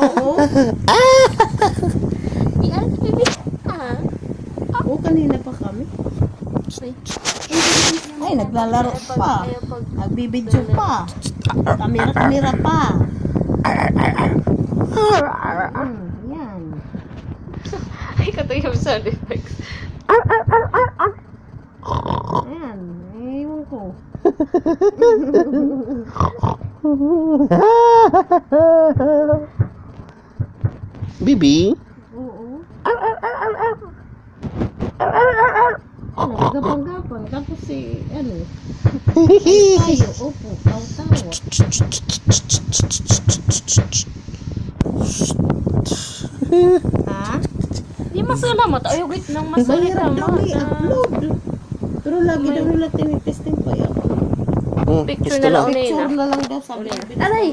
Oo. Iyan, baby. Ah. Oo, kanina pa kami. Ay, naglalaro pa. Nagbibidyo pa. Kamera-kamera pa. Yan. Ay, kato yung sound effects. Ayan. Ewan ko. Bibi? Oo. Nagagapang-gapang. Tapos si, ano, tayo, opo, tawa-tawa. Ha? Di masalamat. Ayaw, wait nang masalita. Mahirap daw i-upload. Pero lagi daw nila tinitesting pa yan. Picture Gusto na lang lang. ulit. Picture na lang daw sabi. Aray!